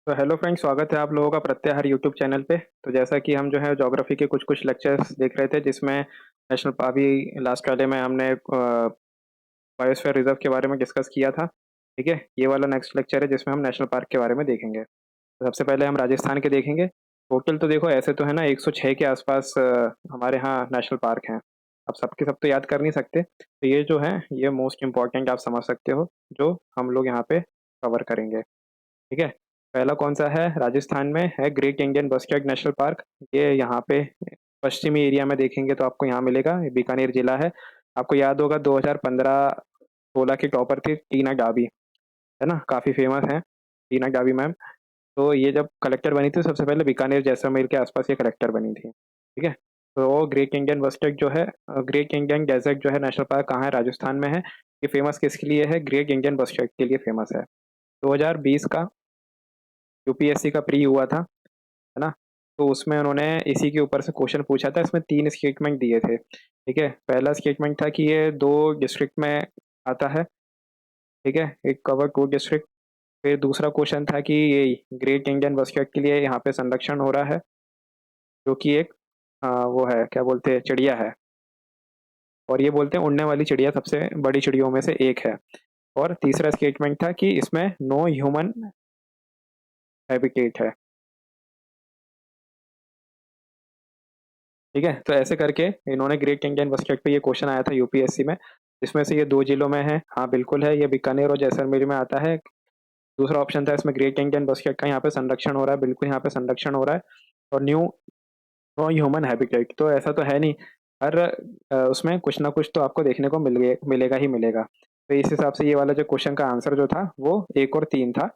तो hello friends, स्वागत है आप लोगों का प्रत्याहार यूट्यूब चैनल पे। तो जैसा कि हम जो है ज्योग्राफी के कुछ कुछ लेक्चर्स देख रहे थे, जिसमें नेशनल अभी लास्ट वाले में हमने बायोस्फीयर रिजर्व के बारे में डिस्कस किया था। ठीक है, ये वाला नेक्स्ट लेक्चर है जिसमें हम नेशनल पार्क के बारे में देखेंगे। तो सबसे पहले हम राजस्थान के देखेंगे। टोटल तो देखो ऐसे तो है ना 106 के आसपास हमारे यहाँ नेशनल पार्क हैं। अब सबके सब तो याद कर नहीं सकते, तो ये जो है ये मोस्ट इम्पॉर्टेंट आप समझ सकते हो, जो हम लोग यहाँ पे कवर करेंगे। ठीक है, पहला कौन सा है? राजस्थान में है great Indian bustard national park. ये यहाँ पे पश्चिमी एरिया में देखेंगे तो आपको यहाँ मिलेगा, ये बीकानेर जिला है। आपको याद होगा 2015-16 की टॉपर थी टीना डाबी, है ना, काफ़ी फेमस है टीना डाबी मैम। तो ये जब कलेक्टर बनी थी सबसे पहले बीकानेर जैसलमेर के आसपास ये कलेक्टर बनी थी। ठीक है, तो ग्रेट इंडियन बस्टर्ड जो है, ग्रेट इंडियन डेजर्ट जो है नेशनल पार्क कहाँ है? राजस्थान में है। ये फेमस किसके लिए है? ग्रेट इंडियन बस्टर्ड के लिए फेमस है। 2020 का यूपीएससी का प्री हुआ था, है ना? तो उसमें उन्होंने इसी के ऊपर से क्वेश्चन पूछा था। इसमें 3 स्टेटमेंट दिए थे। ठीक है, पहला स्टेटमेंट था कि ये 2 डिस्ट्रिक्ट में आता है। ठीक है, एक कवर 2 डिस्ट्रिक्ट। फिर दूसरा क्वेश्चन था कि ये ग्रेट इंडियन बस्टर्ड के लिए यहाँ पे संरक्षण हो रहा है, जो कि एक वो है, क्या बोलते हैं, चिड़िया है। और ये बोलते हैं उड़ने वाली चिड़िया सबसे बड़ी चिड़ियों में से एक है। और तीसरा स्टेटमेंट था कि इसमें नो ह्यूमन हैबिटेट है। ठीक है, तो ऐसे करके इन्होंने ग्रेट इंडियन बस्टर्ड पे ये क्वेश्चन आया था यूपीएससी में, जिसमें से ये 2 जिलों में है। हाँ बिल्कुल है, ये बीकानेर और जैसलमेर में आता है। दूसरा ऑप्शन था इसमें ग्रेट इंडियन बस्टर्ड का यहाँ पे संरक्षण हो रहा है, बिल्कुल यहाँ पे संरक्षण हो रहा है। और नो ह्यूमन हैबिटेट तो ऐसा तो है नहीं। हर उसमें कुछ ना कुछ तो आपको देखने को मिलेगा ही मिलेगा। तो इस हिसाब से ये वाला जो क्वेश्चन का आंसर जो था वो 1 और 3 था,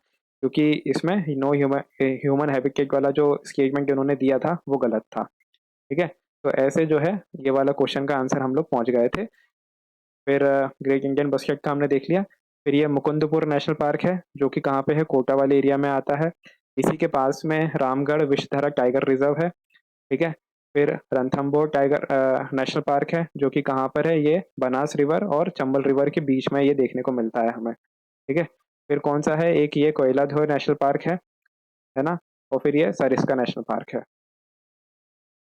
क्योंकि इसमें नो ह्यूमन ह्यूमन हैबिटेट वाला जो स्टेटमेंट उन्होंने दिया था वो गलत था। ठीक है, तो ऐसे जो है ये वाला क्वेश्चन का आंसर हम लोग पहुंच गए थे। फिर ग्रेट इंडियन बस्टर्ड का हमने देख लिया। फिर ये मुकुंदपुर नेशनल पार्क है, जो कि कहाँ पे है? कोटा वाले एरिया में आता है। इसी के पास में रामगढ़ विषधरा टाइगर रिजर्व है। ठीक है, फिर रणथंभौर टाइगर नेशनल पार्क है, जो कि कहाँ पर है? ये बनास रिवर और चंबल रिवर के बीच में ये देखने को मिलता है हमें। ठीक है, फिर कौन सा है? एक ये कोयलाधोर नेशनल पार्क है ना? और फिर ये सरिस्का नेशनल पार्क है,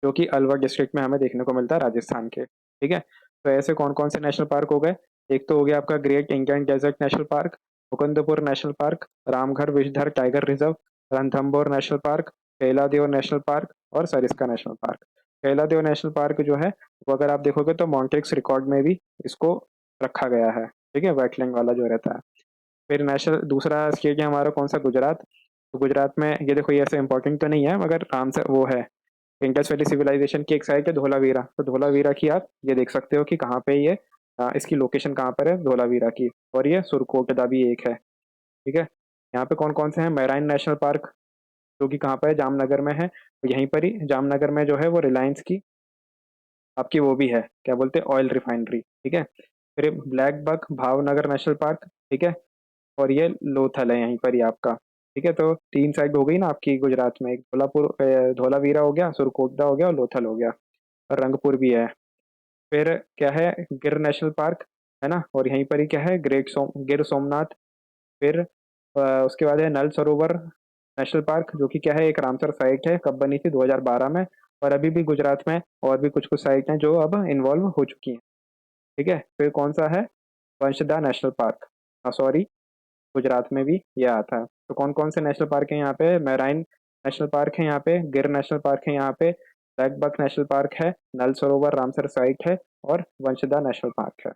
जो कि अलवर डिस्ट्रिक्ट में हमें देखने को मिलता है राजस्थान के। ठीक है, तो ऐसे कौन कौन से नेशनल पार्क हो गए? एक तो हो गया आपका great Indian desert national park, Mukundpur national park, Ramgarh Vishdhari tiger reserve, Ranthambore national park, Keoladeo national park और Sariska national park. Keoladeo national park जो है वो अगर आप देखोगे तो मॉन्टेक्स रिकॉर्ड में भी इसको रखा गया है। ठीक है, वेटलैंड वाला जो रहता है। फिर नेशनल दूसरा स्टेट है हमारा कौन सा? गुजरात। तो गुजरात में ये देखो, ये ऐसे इंपॉर्टेंट तो नहीं है मगर राम से वो है, इंडस वैली सिविलाइजेशन की एक साइट है धोलावीरा। तो धोलावीरा की आप ये देख सकते हो कि कहाँ पे ये इसकी लोकेशन कहाँ पर है धोलावीरा की। और ये सुरकोटदा भी एक है। ठीक है, यहाँ पे कौन कौन से हैं? मैराइन नेशनल पार्क, जो कि कहाँ पर है? जामनगर में है। तो यहीं पर ही जामनगर में जो है वो रिलायंस की आपकी वो भी है, क्या बोलते हैं, ऑयल रिफाइनरी। ठीक है, फिर blackbuck Bhavnagar national park. ठीक है, और ये लोथल है यहीं पर ही आपका। ठीक है, तो 3 साइड हो गई ना आपकी गुजरात में, एक धोलावीरा हो गया, सुरकोटदा हो गया और लोथल हो गया। और रंगपुर भी है। फिर क्या है? गिर नेशनल पार्क, है ना? और यहीं पर ही क्या है? गिर सोमनाथ। फिर उसके बाद है नल सरोवर नेशनल पार्क, जो कि क्या है? एक रामसर साइट है, कब बनी थी? 2012 में। और अभी भी गुजरात में और भी कुछ कुछ साइट हैं जो अब इन्वॉल्व हो चुकी हैं। ठीक है, फिर कौन सा है? Vanshada national park, sorry, Gujarat में भी ये आता है। तो कौन कौन से नेशनल पार्क है यहाँ पे? मैराइन नेशनल पार्क है यहाँ पे, गिर नेशनल पार्क है यहाँ पे, ब्लैक बक नेशनल पार्क है, नल सरोवर रामसर साइट है और वंशदा नेशनल पार्क है।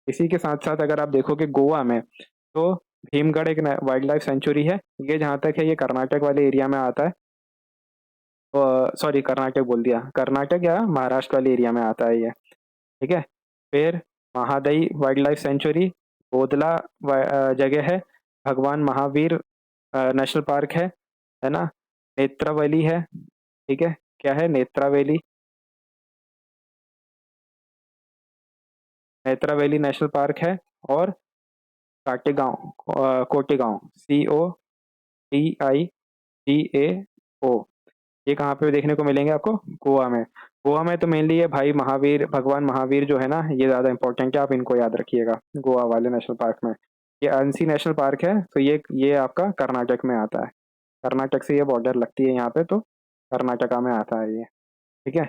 इसी के साथ साथ अगर आप देखोगे गोवा में, तो भीमगढ़ एक वाइल्ड लाइफ सेंचुरी है। ये जहाँ तक है ये कर्नाटक वाले एरिया में आता है। सॉरी, कर्नाटक बोल दिया, कर्नाटक या महाराष्ट्र वाले एरिया में आता है ये। ठीक है, फिर Mahadayi wild life century Bodla जगह है। भगवान महावीर नेशनल पार्क है ना? नेत्रावली है। ठीक है, क्या है? नेत्रावली, नेत्रावली नेशनल पार्क है। और काटेगांव, कोटेगांव, COTIGAO, ये कहाँ पे देखने को मिलेंगे आपको? गोवा में। गोवा में तो मेनली ये भाई महावीर, भगवान महावीर जो है ना, ये ज़्यादा इंपॉर्टेंट है, आप इनको याद रखिएगा गोवा वाले नेशनल पार्क में। ये अंसी नेशनल पार्क है, तो ये आपका कर्नाटक में आता है। कर्नाटक से ये बॉर्डर लगती है यहाँ पे, तो कर्नाटका में आता है ये। ठीक है।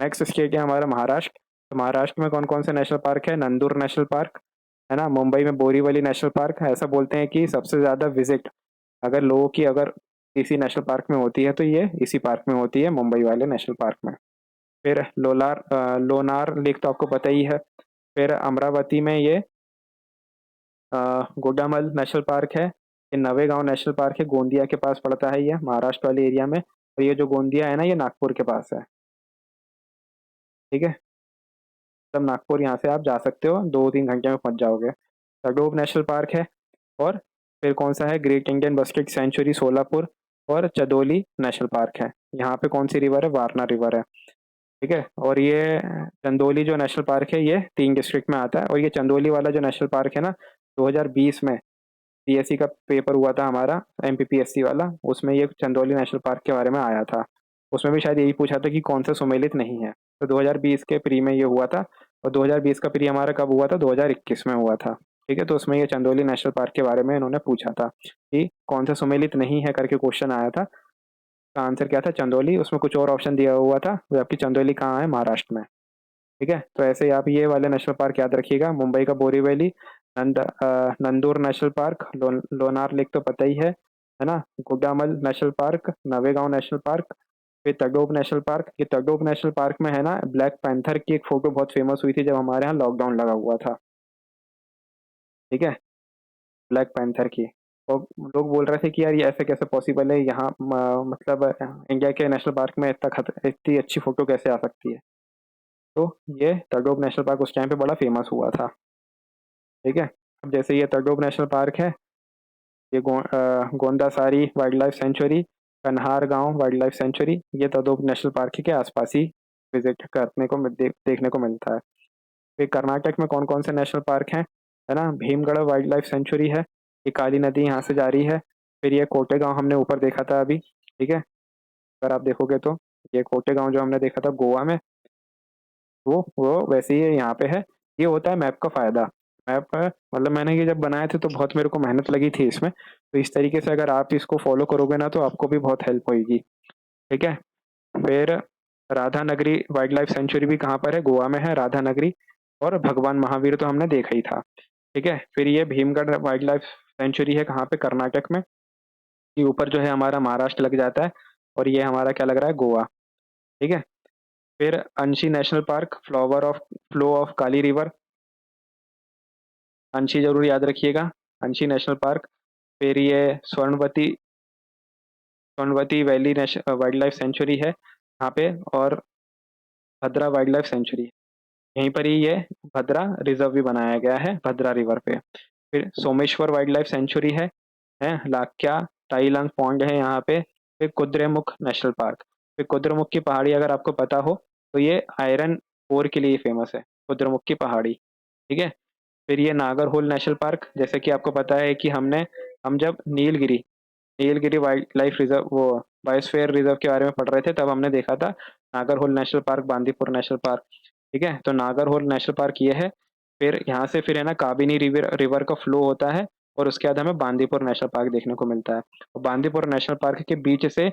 नेक्स्ट स्टेट है हमारा महाराष्ट्र। तो महाराष्ट्र में कौन कौन से नेशनल पार्क है? नंदूर नेशनल पार्क है ना, मुंबई में बोरीवली नेशनल पार्क है। ऐसा बोलते हैं कि सबसे ज़्यादा विजिट अगर लोगों की अगर किसी नेशनल पार्क में होती है तो ये इसी पार्क में होती है, मुंबई वाले नेशनल पार्क में। फिर लोनार लेक तो आपको पता ही है। फिर अमरावती में ये गोडामल नेशनल पार्क है। ये नवेगांव नेशनल पार्क है, गोंदिया के पास पड़ता है ये, महाराष्ट्र वाले एरिया में। और ये जो गोंदिया है ना, ये नागपुर के पास है। ठीक है। तब नागपुर यहाँ से आप जा सकते हो, 2-3 घंटे में पहुंच जाओगे। तडोब नेशनल पार्क है। और फिर कौन सा है? Great Indian bustard sanctuary Solapur. और चंदोली नेशनल पार्क है। यहाँ पे कौन सी रिवर है? वारना रिवर है। ठीक है। और ये चंदोली जो नेशनल पार्क है ये 3 डिस्ट्रिक्ट में आता है। और ये चंदोली वाला जो नेशनल पार्क है ना, 2020 में पीएससी का पेपर हुआ था हमारा, एमपीपीएससी वाला, उसमें ये चंदौली नेशनल पार्क के बारे में आया था। उसमें भी शायद यही पूछा था कि कौन सा सुमेलित नहीं है। तो 2020 के प्री में ये हुआ था। और 2020 का प्री हमारा कब हुआ था? 2021 में हुआ था। ठीक है। तो उसमें ये चंदौली नेशनल पार्क के बारे में इन्होंने पूछा था कि कौन सा सुमेलित नहीं है करके क्वेश्चन आया था। का आंसर क्या था? चंदौली। उसमें कुछ और ऑप्शन दिया हुआ था, जबकि चंदौली कहाँ है? महाराष्ट्र में। ठीक है। तो ऐसे ही आप ये वाले नेशनल पार्क याद रखिएगा, मुंबई का Borivali, Nandur national park, Lonar lake तो पता ही है ना, Gugamal national park, Navegaon national park, फिर तडोब नेशनल पार्क। ये तडोब नेशनल पार्क में है ना, ब्लैक पैंथर की एक फोटो बहुत फेमस हुई थी जब हमारे यहाँ लॉकडाउन लगा हुआ था। ठीक है। ब्लैक पैंथर की। और लोग बोल रहे थे कि यार ये ऐसे कैसे पॉसिबल है, यहाँ मतलब इंडिया के नेशनल पार्क में इतनी अच्छी फोटो कैसे आ सकती है। तो ये तडोब नेशनल पार्क उस टाइम पे बड़ा फेमस हुआ था। ठीक है। अब जैसे ये तडोब नेशनल पार्क है, ये गोंदासारी वाइल्ड लाइफ सेंचुरी, कन्हार गांव वाइल्ड लाइफ सेंचुरी, ये तडोब नेशनल पार्क के आसपास ही विजिट करने को देखने को मिलता है। फिर कर्नाटक में कौन कौन से नेशनल पार्क हैं? है ना, भीमगढ़ वाइल्ड लाइफ सेंचुरी है, ये काली नदी यहाँ से जा रही है। फिर ये कोटेगांव हमने ऊपर देखा था अभी। ठीक है। अगर आप देखोगे तो ये कोटेगांव जो हमने देखा था गोवा में, वो वैसे ही यहाँ पे है। ये होता है मैप का फायदा। मैप मतलब मैंने ये जब बनाए थे तो बहुत मेरे को मेहनत लगी थी इसमें, तो इस तरीके से अगर आप इसको फॉलो करोगे ना तो आपको भी बहुत हेल्प होगी। ठीक है। फिर राधा नगरी वाइल्ड लाइफ सेंचुरी भी कहाँ पर है? गोवा में है राधा नगरी। और भगवान महावीर तो हमने देखा ही था। ठीक है। फिर ये भीमगढ़ वाइल्ड लाइफ सेंचुरी है कहाँ पे? कर्नाटक में। ये ऊपर जो है हमारा महाराष्ट्र लग जाता है। और ये हमारा क्या लग रहा है? गोवा। ठीक है। फिर अंशी national park, flow of Kali river, अंशी जरूर याद रखिएगा, अंशी नेशनल पार्क। फिर ये स्वर्णवती स्वर्णवती वैली वाइल्ड लाइफ सेंचुरी है यहाँ पे। और भद्रा वाइल्ड लाइफ सेंचुरी, यहीं पर ही ये भद्रा रिजर्व भी बनाया गया है, भद्रा रिवर पे। फिर सोमेश्वर वाइल्ड लाइफ सेंचुरी है लाख्या टाईलंग पॉन्ड है यहाँ पे। फिर कुद्रेमुख नेशनल पार्क। फिर कुद्रेमुख की पहाड़ी अगर आपको पता हो तो ये आयरन ओर के लिए फेमस है, कुद्रेमुख की पहाड़ी। ठीक है। फिर ये नागरहोल नेशनल पार्क, जैसे कि आपको पता है कि हम जब नीलगिरी वाइल्ड लाइफ रिजर्व, वो बायोस्फीयर रिजर्व के बारे में पढ़ रहे थे, तब हमने देखा था Nagarhole national park, Bandipur national park. ठीक है। तो नागरहोल नेशनल पार्क ये है। फिर यहाँ से फिर है ना काबिनी रिवर रिवर का फ्लो होता है। और उसके बाद हमें बांदीपुर नेशनल पार्क देखने को मिलता है। और बांदीपुर नेशनल पार्क के बीच से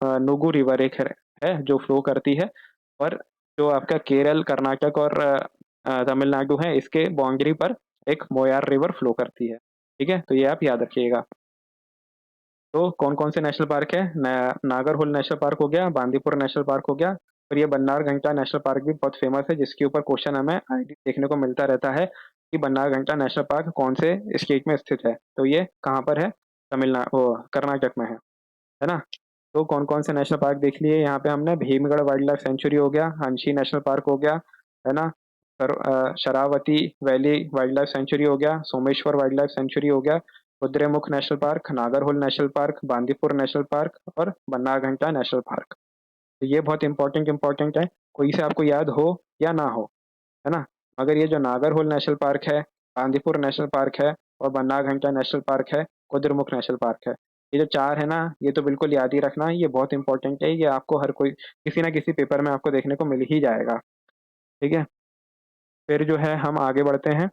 नुगु रिवर एक है जो फ्लो करती है। और जो आपका केरल, कर्नाटक और तमिलनाडु है, इसके बाउंड्री पर एक मोयार रिवर फ्लो करती है। ठीक है। तो ये आप याद रखिएगा। तो कौन कौन से नेशनल पार्क है? नागरहोल नेशनल पार्क हो गया, बांदीपुर नेशनल पार्क हो गया। और ये बन्नार घंटा नेशनल पार्क भी बहुत फेमस है, जिसके ऊपर क्वेश्चन हमें आईडी देखने को मिलता रहता है कि बन्नार घंटा नेशनल पार्क कौन से स्टेट में स्थित है। तो ये कहाँ पर है? तमिलनाडु, कर्नाटक में है ना। तो कौन कौन से नेशनल पार्क देख लिए यहाँ पे हमने? भीमगढ़ वाइल्ड लाइफ सेंचुरी हो गया, अंशी नेशनल पार्क हो गया, है ना, Sharavati valley wild life century हो गया, सोमेश्वर वाइल्ड लाइफ सेंचुरी हो गया, Kudremukh national park, Nagarhole national park, Bandipur national park और बन्नारघंटा नेशनल पार्क। तो ये बहुत इंपॉर्टेंट है, कोई से आपको याद हो या ना हो, है ना। मगर ये जो नागरहोल नेशनल पार्क है, बांदीपुर नेशनल पार्क है और बन्नारघंटा नेशनल पार्क है, कुद्रेमुख नेशनल पार्क है, ये जो चार है ना, ये तो बिल्कुल याद ही रखना, ये बहुत इंपॉर्टेंट है, ये आपको हर कोई किसी ना किसी पेपर में आपको देखने को मिल ही जाएगा। ठीक है। फिर जो है हम आगे बढ़ते हैं।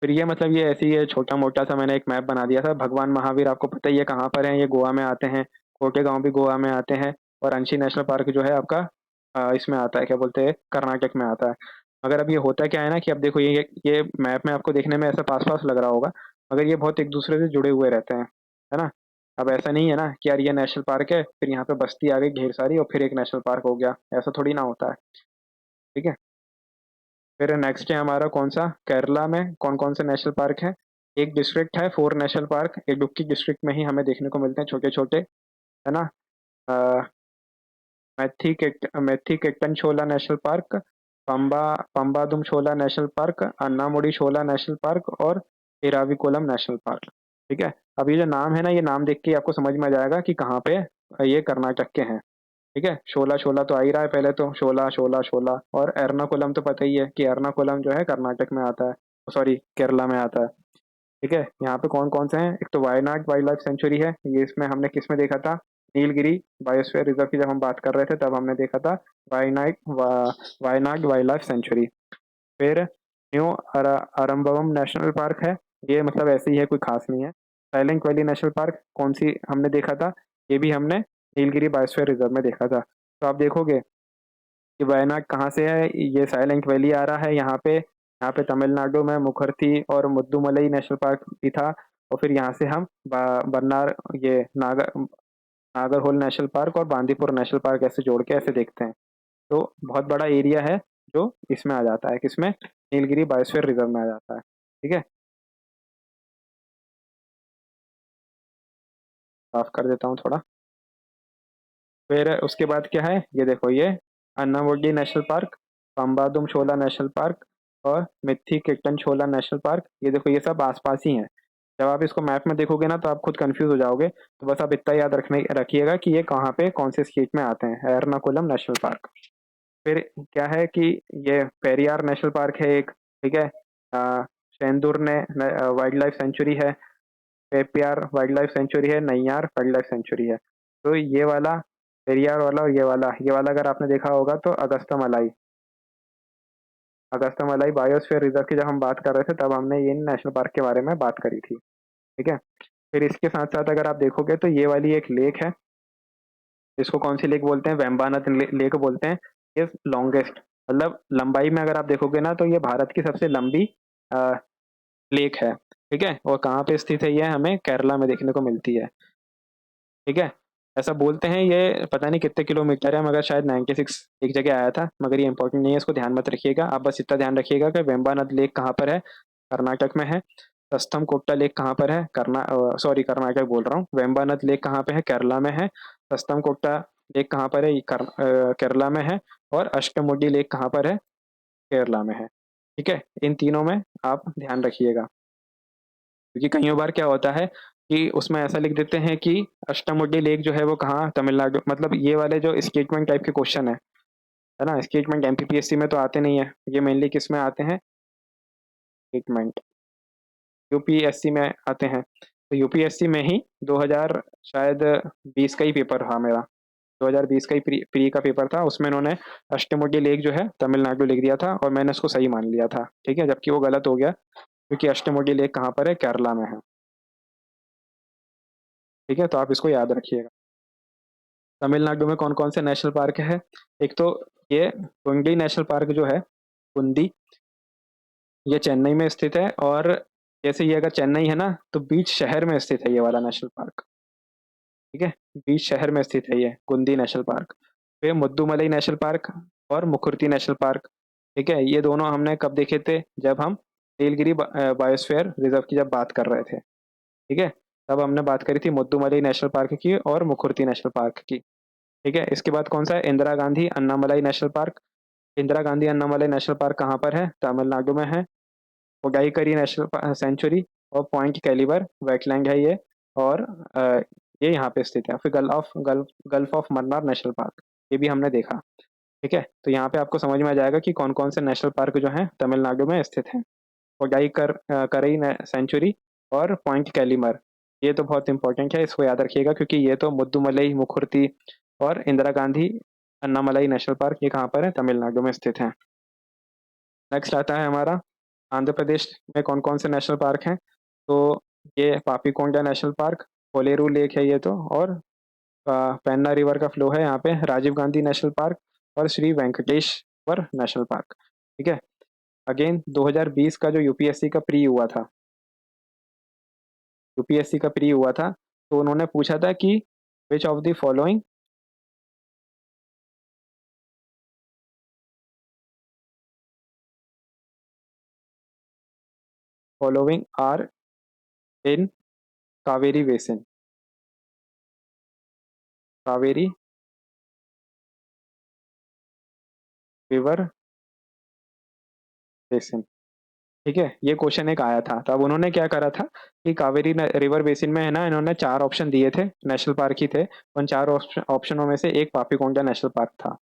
फिर ये मतलब ये ऐसे ही है, छोटा मोटा सा मैंने एक मैप बना दिया था। भगवान महावीर आपको पता ही है कहाँ पर है, ये गोवा में आते हैं। कोटेगांव भी गोवा में आते हैं। और अंशी नेशनल पार्क जो है आपका इसमें आता है, क्या बोलते हैं, कर्नाटक में आता है। मगर अब ये होता क्या है ना कि अब देखो ये मैप में आपको देखने में ऐसा पास पास लग रहा होगा, मगर ये बहुत एक दूसरे से जुड़े हुए रहते हैं, है ना। अब ऐसा नहीं है ना कि यार ये नेशनल पार्क है फिर यहाँ पे बस्ती आ गई ढेर सारी और फिर एक नेशनल पार्क हो गया, ऐसा थोड़ी ना होता है। ठीक है। फिर नेक्स्ट है हमारा कौन सा, केरला में कौन कौन से नेशनल पार्क है। एक डिस्ट्रिक्ट है four national park, Idukki district में ही हमें देखने को मिलते हैं छोटे छोटे, है ना। मैथी किट्टन शोला नेशनल पार्क, पंबा पंबादुम शोला नेशनल पार्क, अन्नामुडी शोला नेशनल पार्क और इराविकुलम नेशनल पार्क। ठीक है। अब ये जो नाम है ना, ये नाम देख के आपको समझ में आ जाएगा कि कहाँ पे ये कर्नाटक के हैं। ठीक है। शोला शोला तो आ ही रहा है, पहले तो शोला शोला शोला। और एर्नाकुलम तो पता ही है कि एर्नाकुलम जो है कर्नाटक में आता है, सॉरी केरला में आता है। ठीक है। यहाँ पे कौन कौन से हैं, एक तो वायनाड वाइल्ड लाइफ सेंचुरी है, ये इसमें हमने किस में देखा था, नीलगिरी बायोस्फीयर रिजर्व की जब हम बात कर रहे थे तब हमने देखा था Wayanad Wayanad wild life sanctuary. फिर न्यू अरम्बवम नेशनल पार्क है, ये मतलब ऐसे ही है, कोई खास नहीं है। साइलेंट वैली नेशनल पार्क कौन सी हमने देखा था, ये भी हमने नीलगिरी बायोस्फीयर रिजर्व में देखा था। तो आप देखोगे कि वायनाड कहाँ से है, ये साइलेंट वैली आ रहा है यहाँ पे तमिलनाडु में मुखर्ती और मुद्दुमलई नेशनल पार्क भी था। और फिर यहाँ से हम बन्नार ये नागरहोल नेशनल पार्क और बांदीपुर नेशनल पार्क ऐसे जोड़ के ऐसे देखते हैं। तो बहुत बड़ा एरिया है जो इसमें आ जाता है, किसमें, नीलगिरी बायोस्फीयर रिजर्व में आ जाता है। ठीक है। साफ कर देता हूँ थोड़ा। फिर उसके बाद क्या है, ये देखो ये अन्नामुडी नेशनल पार्क, पंबादुम शोला नेशनल पार्क और मिथी किट्टन शोला नेशनल पार्क, ये देखो ये सब आसपास ही हैं। जब आप इसको मैप में देखोगे ना तो आप खुद कंफ्यूज हो जाओगे, तो बस आप इतना याद रखने रखिएगा कि ये कहाँ पे कौन से स्टेट में आते हैं, एर्नाकुलम नेशनल पार्क। फिर क्या है कि ये पेरियार नेशनल पार्क है एक। ठीक है। शेंदूर ने वाइल्ड लाइफ सेंचुरी है, पेरियार वाइल्ड लाइफ सेंचुरी है, नैयार वाइल्ड लाइफ सेंचुरी है। तो ये वाला पेरियार वाला और ये वाला अगर आपने देखा होगा तो अगस्त्य मलाई बायोस्फीयर रिजर्व की जब हम बात कर रहे थे तब हमने ये नेशनल पार्क के बारे में बात करी थी। ठीक है। फिर इसके साथ साथ अगर आप देखोगे तो ये वाली एक लेक है, इसको कौन सी लेक बोलते हैं, वेम्बानाथ लेक बोलते हैं। ये लॉन्गेस्ट, मतलब लंबाई में अगर आप देखोगे ना तो ये भारत की सबसे लंबी लेक है। ठीक है। और कहाँ पे स्थित है, ये हमें केरला में देखने को मिलती है। ठीक है। ऐसा बोलते हैं, ये पता नहीं कितने किलोमीटर है, मगर शायद 96 एक जगह आया था, मगर ये इंपॉर्टेंट नहीं है, इसको ध्यान मत रखिएगा। आप बस इतना ध्यान रखिएगा कि वेम्बानाथ लेक कहाँ पर है, कर्नाटक में है। सस्तम कोट्टा लेक कहाँ पर है, कर्नाटक बोल रहा हूँ, वेम्बानाथ लेक कहाँ पे है, केरला में है। सस्तम कोट्टा लेक कहाँ पर है, ये केरला में है। और अष्टमुडी लेक कहाँ पर है, केरला में है। ठीक है। इन तीनों में आप ध्यान रखिएगा, क्योंकि कई बार क्या होता है कि उसमें ऐसा लिख देते हैं कि अष्टमुडी लेक जो है वो कहाँ, तमिलनाडु, मतलब ये वाले जो स्टेटमेंट टाइप के क्वेश्चन है ना, स्टेटमेंट एमपीपीएससी में तो आते नहीं है, ये मेनली किस में आते हैं, स्टेटमेंट यूपीएससी में आते हैं। तो यूपीएससी में ही 2000 शायद 20 का ही पेपर था मेरा, 2020 का ही प्री का पेपर था, उसमें उन्होंने अष्टमुडी लेक जो है तमिलनाडु लिख दिया था और मैंने उसको सही मान लिया था। ठीक है। जबकि वो गलत हो गया, क्योंकि अष्टमुडी लेक कहाँ पर है, केरला में है। ठीक है। तो आप इसको याद रखिएगा। तमिलनाडु में कौन कौन से नेशनल पार्क है, एक तो ये कुंडी नेशनल पार्क जो है, कुंदी, ये चेन्नई में स्थित है। और जैसे ये अगर चेन्नई है ना तो बीच शहर में स्थित है ये वाला नेशनल पार्क। ठीक है। बीच शहर में स्थित है ये कुंदी नेशनल पार्क। फिर मुद्दुमलई नेशनल पार्क और मुकुर्ती नेशनल पार्क। ठीक है। ये दोनों हमने कब देखे थे, जब हम नीलगिरी बायोस्फीयर रिजर्व की जब बात कर रहे थे। ठीक है। तब हमने बात करी थी मुद्दुमलई नेशनल पार्क की और मुकुर्ती नेशनल पार्क की। ठीक है। इसके बाद कौन सा है, Indira Gandhi Annamalai national park. Indira Gandhi Annamalai national park कहाँ पर है, तमिलनाडु में है। कोडाईकरी नेशनल सेंचुरी और पॉइंट कैलिबर वेटलैंड है ये। और ये यहाँ पे स्थित है। फिर gulf of Mannar national park, ये भी हमने देखा। ठीक है। तो यहाँ पे आपको समझ में आ जाएगा कि कौन कौन से नेशनल पार्क जो हैं तमिलनाडु में स्थित हैं। करई सेंचुरी और पॉइंट कैलिमर, ये तो बहुत इंपॉर्टेंट है, इसको याद रखिएगा, क्योंकि ये तो मुद्दुमलई मुखुर्ती और इंदिरा गांधी अन्नामलाई नेशनल पार्क ये कहाँ पर है, तमिलनाडु में स्थित है। नेक्स्ट आता है हमारा आंध्र प्रदेश में कौन कौन से नेशनल पार्क हैं? तो ये Papikonda national park, Kolleru lake है ये तो, और पेन्ना रिवर का फ्लो है यहाँ पे, राजीव गांधी नेशनल पार्क और श्री वेंकटेश्वर नेशनल पार्क। ठीक है। अगेन 2020 का जो यूपीएससी का प्री हुआ था, तो उन्होंने पूछा था कि which of the following are in Kaveri basin, Kaveri river basin. ठीक है, ये क्वेश्चन एक आया था, तब उन्होंने क्या करा था कि कावेरी रिवर बेसिन में है ना, इन्होंने 4 ऑप्शन दिए थे, नेशनल पार्क ही थे। उन 4 ऑप्शनों में से एक पापीकोंडा नेशनल पार्क था।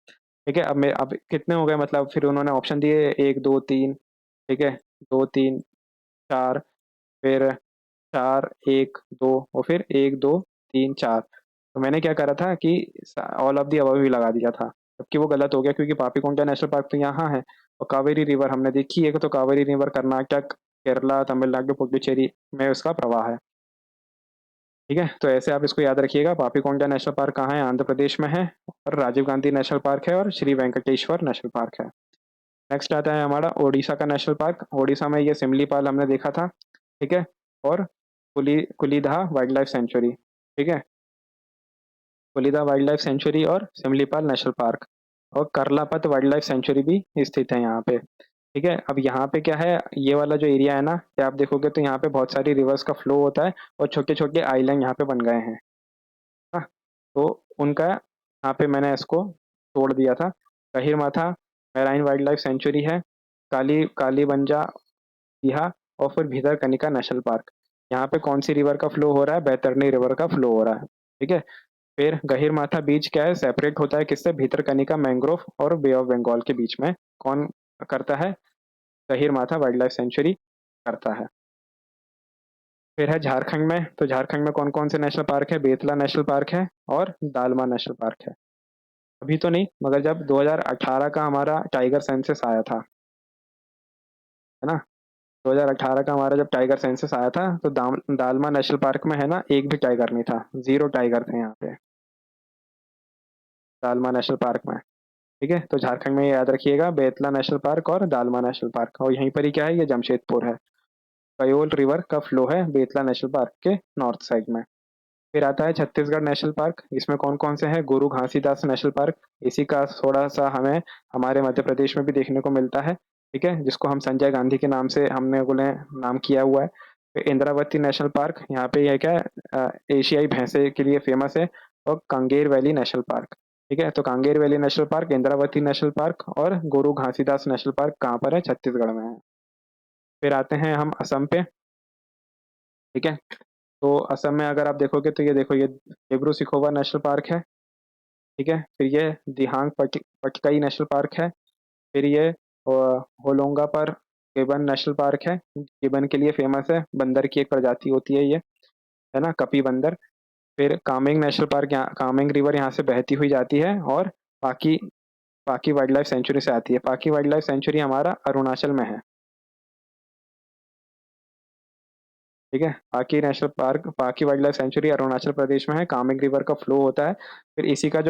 ठीक है, अब कितने हो गए, मतलब फिर उन्होंने ऑप्शन दिए 1 2 3। ठीक है, 2 3 4, फिर 4 1 2, और फिर 1 2 3 4। तो मैंने क्या करा था कि ऑल ऑफ दी अबव भी लगा दिया था, जबकि वो गलत हो गया, क्योंकि पापीकोंडा नेशनल पार्क तो यहाँ है, और कावेरी रिवर हमने देखी है, तो कावेरी रिवर कर्नाटक, केरला, तमिलनाडु, पुडुचेरी में उसका प्रवाह है। ठीक है, तो ऐसे आप इसको याद रखिएगा, पापीकोंडा नेशनल पार्क कहाँ है, आंध्र प्रदेश में है, और राजीव गांधी नेशनल पार्क है, और श्री वेंकटेश्वर नेशनल पार्क है। नेक्स्ट आता है हमारा ओडिशा का नेशनल पार्क। ओडिशा में ये सिमलीपाल हमने देखा था। ठीक है, और कुलीधा वाइल्ड लाइफ सेंचुरी। ठीक है, कुलीधा वाइल्ड लाइफ सेंचुरी और सिमलीपाल नेशनल पार्क, और करलापत वाइल्ड लाइफ सेंचुरी भी स्थित है यहाँ पे। ठीक है, अब यहाँ पे क्या है, ये वाला जो एरिया है ना, ये आप देखोगे तो यहाँ पे बहुत सारी रिवर्स का फ्लो होता है, और छोटे छोटे आइलैंड यहाँ पे बन गए हैं। हाँ, तो उनका यहाँ पे मैंने इसको तोड़ दिया था। गहीर माथा मैराइन वाइल्ड लाइफ सेंचुरी है, काली कालीबंजा बिहा, और फिर भीतरकनिका नेशनल पार्क। यहाँ पे कौन सी रिवर का फ्लो हो रहा है, बैतरनी रिवर का फ्लो हो रहा है। ठीक है, फिर गहीर माथा बीच क्या है, सेपरेट होता है किससे, भीतरकनिका मैंग्रोव और बे ऑफ बंगाल के बीच में। कौन करता है, गहीर माथा वाइल्ड लाइफ सेंचुरी करता है। फिर है झारखंड में, तो झारखंड में कौन कौन से नेशनल पार्क है, बेतला नेशनल पार्क है और दालमा नेशनल पार्क है। अभी तो नहीं, मगर जब 2018 का हमारा टाइगर सेंसस आया था, है ना, 2018 का हमारा जब टाइगर सेंसस आया था, तो दालमा नेशनल पार्क में है ना, एक भी टाइगर नहीं था, 0 टाइगर थे यहाँ पे दालमा नेशनल पार्क में। ठीक है, तो झारखंड में ये याद रखिएगा, बेतला नेशनल पार्क और दालमा नेशनल पार्क, और यहीं पर ही क्या है, ये जमशेदपुर है। कयोल रिवर का फ्लो है बेतला नेशनल पार्क के नॉर्थ साइड में। फिर आता है छत्तीसगढ़ नेशनल पार्क, इसमें कौन कौन से हैं, गुरु घासीदास नेशनल पार्क, इसी का थोड़ा सा हमें हमारे मध्य प्रदेश में भी देखने को मिलता है। ठीक है, जिसको हम संजय गांधी के नाम से हमने बोले नाम किया हुआ है। फिर इंद्रावती नेशनल पार्क, यहाँ पे यह क्या है, एशियाई भैंसे के लिए फेमस है। और कांगेर वैली नेशनल पार्क। ठीक है, तो Kanger valley national park, Indravati national park और गुरु घासीदास नेशनल पार्क कहाँ पर है, छत्तीसगढ़ में है। फिर आते हैं हम असम पे। ठीक है, तो असम में अगर आप देखोगे तो ये देखो, ये डिब्रू सिखोवा नेशनल पार्क है। ठीक है, फिर ये दिहांग पटकाई नेशनल पार्क है। फिर ये होलोंगा पर गिबन नेशनल पार्क है, गिबन के लिए फेमस है, बंदर की एक प्रजाति होती है ये, है ना, कपी बंदर। फिर कामेंग नेशनल पार्क, यहाँ कामेंग रिवर यहाँ से बहती हुई जाती है, और पाकी पाकी वाइल्ड लाइफ सेंचुरी से आती है। पाकी वाइल्ड लाइफ सेंचुरी हमारा अरुणाचल में है। ठीक है, पाकी wild life century Arunachal Pradesh में है, कामेंग रिवर का फ्लो होता है। फिर इसी का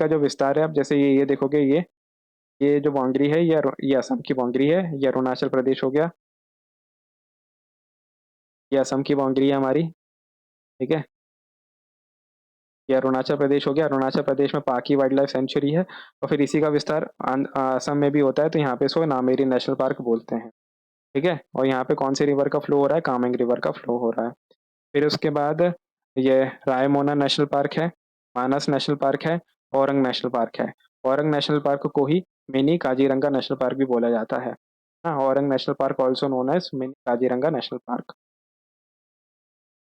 जो विस्तार है, अब जैसे ये देखोगे, ये जो बाउंड्री है, ये असम की बाउंड्री है, ये अरुणाचल प्रदेश हो गया, ये असम की बाउंड्री है हमारी। ठीक है, ये अरुणाचल प्रदेश हो गया, अरुणाचल प्रदेश में पाकी वाइल्ड लाइफ सेंचुरी है, और फिर इसी का विस्तार असम में भी होता है, तो यहाँ पे इसको नामेरी नेशनल पार्क बोलते हैं। ठीक है, और यहाँ पे कौन से रिवर का फ्लो हो रहा है, कामेंग रिवर का फ्लो हो रहा है। फिर उसके बाद ये रायमोना नेशनल पार्क है, मानस नेशनल पार्क है, औरंग नेशनल पार्क है। औरंग नेशनल पार्क को ही मिनी काजीरंगा नेशनल पार्क भी बोला जाता है। हाँ, Orang national park also known as mini Kaziranga national park.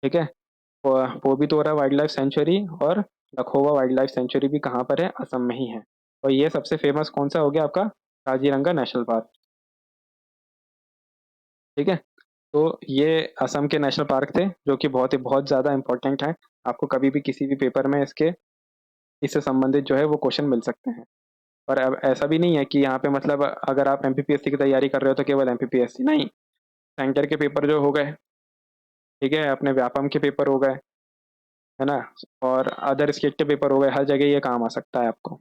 ठीक है, पोबितोरा वाइल्ड लाइफ सेंचुरी और लखोवा वाइल्ड लाइफ सेंचुरी भी कहाँ पर है, असम में ही है। और ये सबसे फेमस कौन सा हो गया आपका, काजीरंगा नेशनल पार्क। ठीक है, तो ये असम के नेशनल पार्क थे, जो कि बहुत ज़्यादा इंपॉर्टेंट है। आपको कभी भी किसी भी पेपर में इससे संबंधित जो है वो क्वेश्चन मिल सकते हैं। और अब ऐसा भी नहीं है कि यहाँ पे मतलब अगर आप एमपीपीएससी की तैयारी कर रहे हो तो केवल एमपीपीएससी नहीं, सेंटर के पेपर जो हो गए, ठीक है, अपने व्यापम के पेपर हो गए, है ना, और अदर स्टेट के पेपर हो गए, हर जगह ये काम आ सकता है आपको।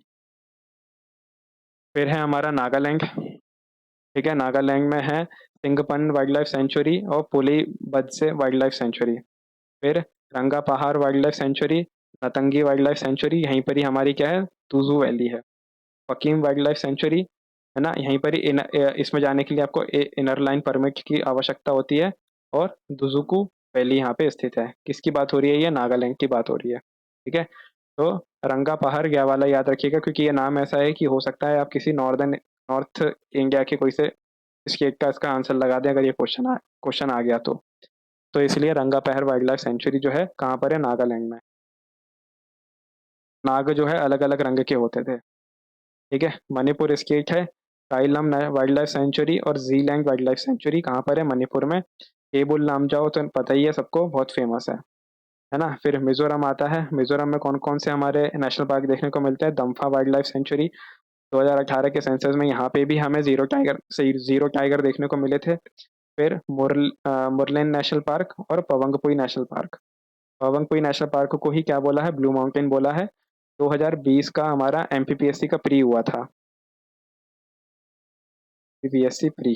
फिर है हमारा नागालैंड, ठीक है, नागालैंड में है सिंगपन वाइल्ड लाइफ सेंचुरी और पुली बदसे वाइल्ड लाइफ सेंचुरी। फिर Ranga Pahar wild life sanctuary, Ntangki wild life sanctuary, यहीं पर ही हमारी क्या है, तुजू वैली है। पकीम वाइल्ड लाइफ सेंचुरी, है ना, यहीं पर ही इसमें जाने के लिए आपको इनर लाइन परमिट की आवश्यकता होती है। और दुजुकू वैली यहाँ पे स्थित है। किसकी बात हो रही है, ये नागालैंड की बात हो रही है, ठीक है। तो रंगा पहाड़ गया वाला याद रखिएगा, क्योंकि ये नाम ऐसा है कि हो सकता है आप किसी नॉर्थ इंडिया के कोई से स्टेट का इसका आंसर लगा दें अगर ये क्वेश्चन आ गया तो इसलिए रंगा पहर वाइल्ड लाइफ सेंचुरी जो है कहाँ पर है, नागालैंड में। नाग जो है अलग अलग रंग के होते थे, ठीक है। मणिपुर स्टेट है, काइलम वाइल्ड लाइफ सेंचुरी और जीलैंड वाइल्ड लाइफ सेंचुरी कहाँ पर है, मणिपुर में। केबुल नाम जाओ तो पता ही है सबको, बहुत फेमस है ना। फिर मिजोरम आता है, मिजोरम में कौन कौन से हमारे नेशनल पार्क देखने को मिलते हैं, दम्फा वाइल्ड लाइफ सेंचुरी, 2018 के सेंसस में यहाँ पे भी हमें जीरो टाइगर देखने को मिले थे। फिर मुरलेन नेशनल पार्क और पवंगपुई नेशनल पार्क। पवंगपुई नेशनल पार्क को ही क्या बोला है, ब्लू माउंटेन बोला है। 2020 का हमारा एमपीपीएससी का प्री हुआ था, पीपीएससी प्री।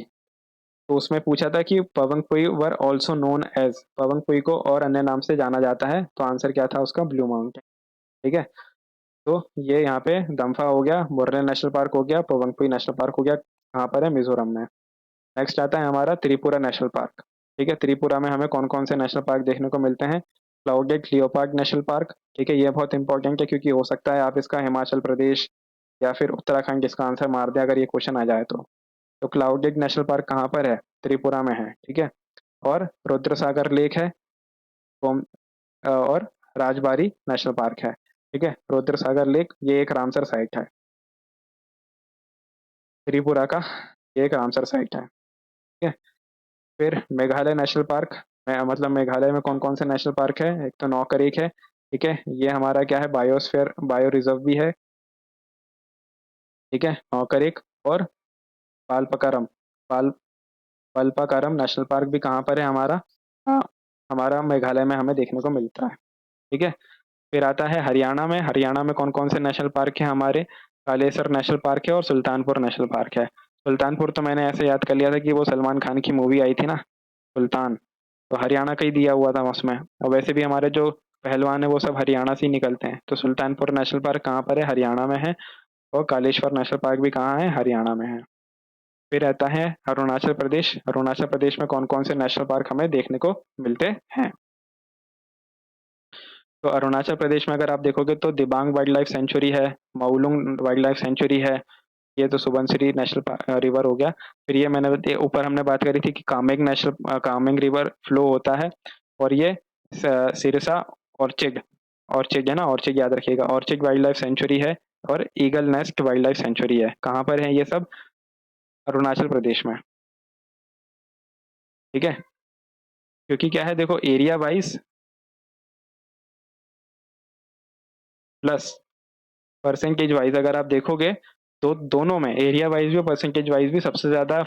तो उसमें पूछा था कि पवंगपुई वर ऑल्सो नोन एज, पवंगपुई को और अन्य नाम से जाना जाता है, तो आंसर क्या था उसका, ब्लू माउंटेन, ठीक है। तो ये यहाँ पे दम्फा हो गया, मुर्लेन नेशनल पार्क हो गया, पवंगपुई नेशनल पार्क हो गया, कहाँ पर है, मिजोरम में। नेक्स्ट आता है हमारा त्रिपुरा नेशनल पार्क, ठीक है। त्रिपुरा में हमें कौन कौन से नेशनल पार्क देखने को मिलते हैं, क्लाउडेड लियोपार्ड नेशनल पार्क, ठीक है, ये बहुत इंपॉर्टेंट है क्योंकि हो सकता है आप इसका हिमाचल प्रदेश या फिर उत्तराखंड इसका आंसर मार दें अगर ये क्वेश्चन आ जाए तो क्लाउडेड नेशनल पार्क कहाँ पर है, त्रिपुरा में है, ठीक है। और रुद्रसागर लेक है, और राजबारी नेशनल पार्क है, ठीक है। रुद्रसागर लेक ये एक रामसर साइट है, त्रिपुरा का ये एक रामसर साइट है, ठीक है। फिर मेघालय नेशनल पार्क, मतलब मेघालय में कौन कौन से नेशनल पार्क है, एक तो नौकरेक है, ठीक है, ये हमारा क्या है, बायोस्फीयर बायो रिजर्व भी है, ठीक है, नौकरेक। और पालपकारम, पाल पल्पाकारम नेशनल पार्क भी कहाँ पर है हमारा, हाँ, हमारा मेघालय में हमें देखने को मिलता है, ठीक है। फिर आता है हरियाणा में, हरियाणा में कौन कौन से नेशनल पार्क है हमारे, कालेसर नेशनल पार्क है और सुल्तानपुर नेशनल पार्क है। सुल्तानपुर तो मैंने ऐसे याद कर लिया था कि वो सलमान खान की मूवी आई थी ना, सुल्तान, तो हरियाणा का ही दिया हुआ था उसमें। और वैसे भी हमारे जो पहलवान है वो सब हरियाणा से ही निकलते हैं, तो सुल्तानपुर नेशनल पार्क कहाँ पर है, हरियाणा में है। और कालेश्वर नेशनल पार्क भी कहाँ है, हरियाणा में है। फिर रहता है अरुणाचल प्रदेश, अरुणाचल प्रदेश में कौन कौन से नेशनल पार्क हमें देखने को मिलते हैं। तो अरुणाचल प्रदेश में अगर आप देखोगे तो दिबांग वाइल्ड लाइफ सेंचुरी है, माउलुंग वाइल्ड लाइफ सेंचुरी है, ये तो सुबनसिरी नेशनल रिवर हो गया। फिर ये ऊपर हमने बात करी थी कि कामेंग रिवर फ्लो होता है। और ये सिरसा ऑर्चिड, ऑर्चिड है ना, ऑर्चिड याद रखिएगा, ऑर्चिड वाइल्ड लाइफ सेंचुरी है। और eagle nest wild life century है, कहाँ पर है ये सब, अरुणाचल प्रदेश में, ठीक है। क्योंकि क्या है देखो, area wise plus percentage wise अगर आप देखोगे तो दोनों में, एरिया वाइज भी और परसेंटेज वाइज भी, सबसे ज्यादा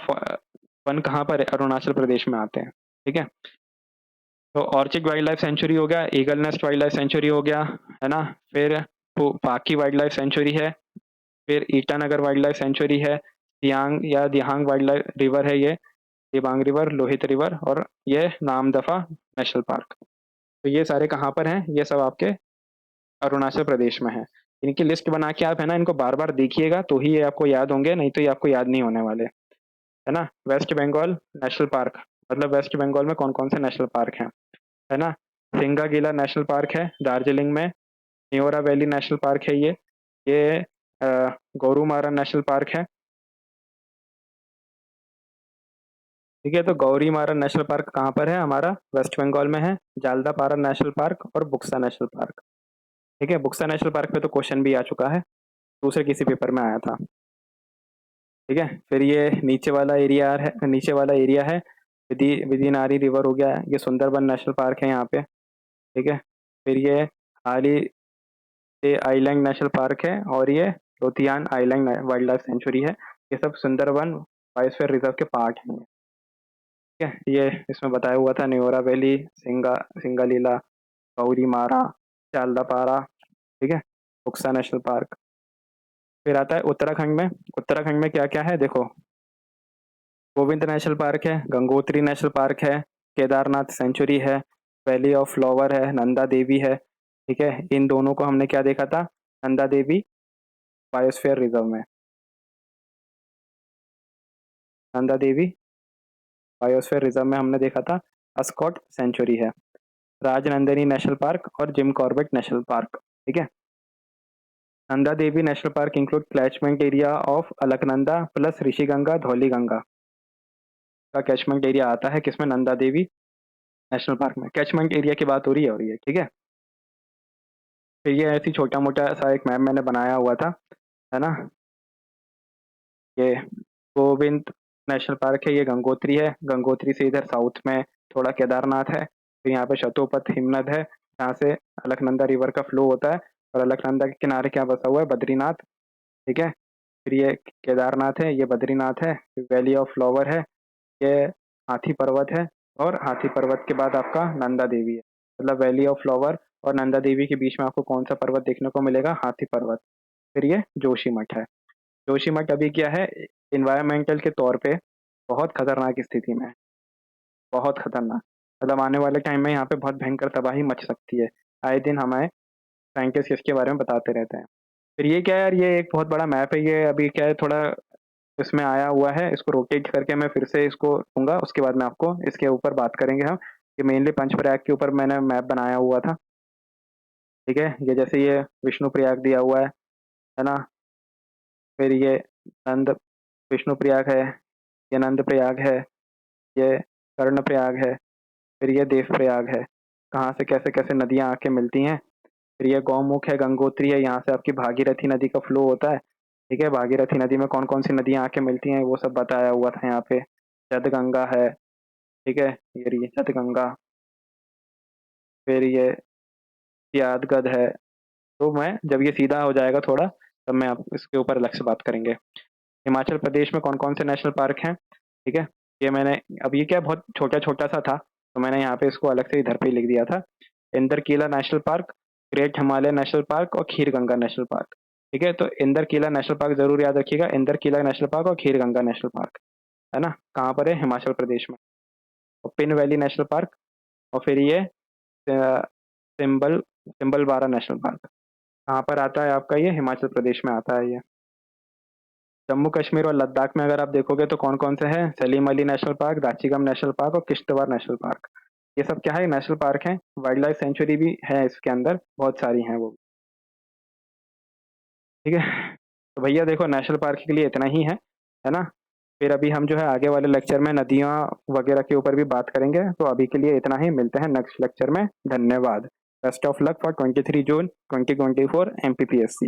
वन कहाँ पर है, अरुणाचल प्रदेश में आते हैं, ठीक है। तो ऑर्चिड वाइल्ड लाइफ सेंचुरी हो गया, eagle nest wild life century हो गया, है ना। फिर पाकी वाइल्ड लाइफ सेंचुरी है। फिर ईटानगर वाइल्ड लाइफ सेंचुरी है। दियांग या दिहांग वाइल्ड लाइफ रिवर है ये, दिबांग रिवर, लोहित रिवर, और ये नामदफा नेशनल पार्क। तो ये सारे कहाँ पर हैं, ये सब आपके अरुणाचल प्रदेश में है। इनकी लिस्ट बना के आप, है ना, इनको बार बार देखिएगा तो ही ये आपको याद होंगे, नहीं तो ये आपको याद नहीं होने वाले, है ना। वेस्ट बंगाल नेशनल पार्क, मतलब वेस्ट बंगाल में कौन कौन से नेशनल पार्क हैं, है ना। सिंगागिला नेशनल पार्क है दार्जिलिंग में, न्योरा वैली नेशनल पार्क है ये गौरुमारा नेशनल पार्क है, ठीक है। तो गौरीमारा नेशनल पार्क कहाँ पर है हमारा, वेस्ट बंगाल में है। जालदापारा नेशनल पार्क और बुक्सा नेशनल पार्क, ठीक है। बुक्सा नेशनल पार्क पे तो क्वेश्चन भी आ चुका है, दूसरे किसी पेपर में आया था, ठीक है। फिर ये नीचे वाला एरिया है, विदिनारी रिवर हो गया, ये सुंदरबन नेशनल पार्क है यहाँ पे, ठीक है। फिर ये हाली ये आइलैंड नेशनल पार्क है, और ये लोथियान आइलैंड वाइल्ड लाइफ सेंचुरी है। ये सब सुंदरबन बायोस्फीयर रिजर्व के पार्ट हैं। ठीक है, ये इसमें बताया हुआ था न्योरा वैली, सिंगालीला, गौरीमारा, चालदापारा, ठीक है, बुक्सा नेशनल पार्क। फिर आता है उत्तराखंड में। उत्तराखंड में क्या क्या है देखो, गोविंद नेशनल पार्क है, गंगोत्री नेशनल पार्क है, केदारनाथ सेंचुरी है, वैली ऑफ फ्लावर है, नंदा देवी है। ठीक है, इन दोनों को हमने क्या देखा था, नंदा देवी बायोस्फीयर रिजर्व में, नंदा देवी बायोस्फीयर रिजर्व में हमने देखा था। अस्कॉट सेंचुरी है, राजनंदनी नेशनल पार्क और जिम कॉर्बेट नेशनल पार्क। ठीक है, Nanda Devi national park include catchment area of Alaknanda plus Rishiganga Dhauliganga का कैचमेंट एरिया आता है किसमें, नंदा देवी नेशनल पार्क में। कैचमेंट एरिया की बात हो रही है, ठीक है। फिर ये ऐसी छोटा मोटा सा एक मैप मैंने बनाया हुआ था, है ना। ये गोविंद नेशनल पार्क है, ये गंगोत्री है, गंगोत्री से इधर साउथ में थोड़ा केदारनाथ है। फिर यहाँ पे शतोपथ हिमनद है, जहाँ से अलकनंदा रिवर का फ्लो होता है, और अलकनंदा के किनारे क्या बसा हुआ है, बद्रीनाथ। ठीक है, फिर ये केदारनाथ है, ये बद्रीनाथ है, वैली ऑफ फ्लावर है, ये हाथी पर्वत है, और हाथी पर्वत के बाद आपका नंदा देवी है। मतलब वैली ऑफ फ्लावर और नंदा देवी के बीच में आपको कौन सा पर्वत देखने को मिलेगा, हाथी पर्वत। फिर ये जोशीमठ है। जोशीमठ अभी क्या है, इन्वायरमेंटल के तौर पे बहुत खतरनाक स्थिति में है, बहुत खतरनाक। मतलब आने वाले टाइम में यहाँ पे बहुत भयंकर तबाही मच सकती है। आए दिन हमें साइंटिस्ट इसके बारे में बताते रहते हैं। फिर ये क्या है यार, ये एक बहुत बड़ा मैप है, ये अभी क्या है थोड़ा इसमें आया हुआ है, इसको रोटेट करके मैं फिर से इसको दूंगा, उसके बाद में आपको इसके ऊपर बात करेंगे हम। ये मेनली पंचप्रयाग के ऊपर मैंने मैप बनाया हुआ था। ठीक है, ये जैसे ये विष्णु प्रयाग दिया हुआ है ना। फिर ये नंद विष्णु प्रयाग है, ये नंद प्रयाग है, ये कर्ण प्रयाग है, फिर ये देव प्रयाग है। कहाँ से कैसे कैसे नदियाँ आके मिलती हैं। फिर ये गौमुख है, गंगोत्री है, यहाँ से आपकी भागीरथी नदी का फ्लो होता है। ठीक है, भागीरथी नदी में कौन कौन सी नदियाँ आके मिलती हैं वो सब बताया हुआ था यहाँ पे। जदगंगा है, ठीक है, ये रही जदगंगा। फिर ये सियादगद है। तो मैं जब ये सीधा हो जाएगा थोड़ा, तब मैं आप इसके ऊपर अलग से बात करेंगे। हिमाचल प्रदेश में कौन कौन से नेशनल पार्क हैं, ठीक है। ये मैंने, अब ये क्या बहुत छोटा छोटा सा था, तो मैंने यहाँ पे इसको अलग से इधर पे लिख दिया था। Inder Kila national park, great Himalaya national park और खीर गंगा नेशनल पार्क। ठीक है, तो इंदर किला नेशनल पार्क जरूर याद रखिएगा, इंदर किला नेशनल पार्क और खीर गंगा नेशनल पार्क, है ना, कहाँ पर है, हिमाचल प्रदेश में। और पिन वैली नेशनल पार्क, और फिर ये सिंबल सिंबल बारा नेशनल पार्क कहाँ पर आता है आपका, ये हिमाचल प्रदेश में आता है ये। जम्मू कश्मीर और लद्दाख में अगर आप देखोगे तो कौन कौन से हैं, Salim Ali national park, Dachigam national park और किश्तवाड़ नेशनल पार्क। ये सब क्या है, नेशनल पार्क हैं। वाइल्ड लाइफ सेंचुरी भी है इसके अंदर, बहुत सारी हैं वो। ठीक है, तो भैया देखो नेशनल पार्क के लिए इतना ही है ना। फिर अभी हम जो है आगे वाले लेक्चर में नदियाँ वगैरह के ऊपर भी बात करेंगे, तो अभी के लिए इतना ही, मिलते हैं नेक्स्ट लेक्चर में। धन्यवाद। Best of luck for 23 June 2024 MPPSC।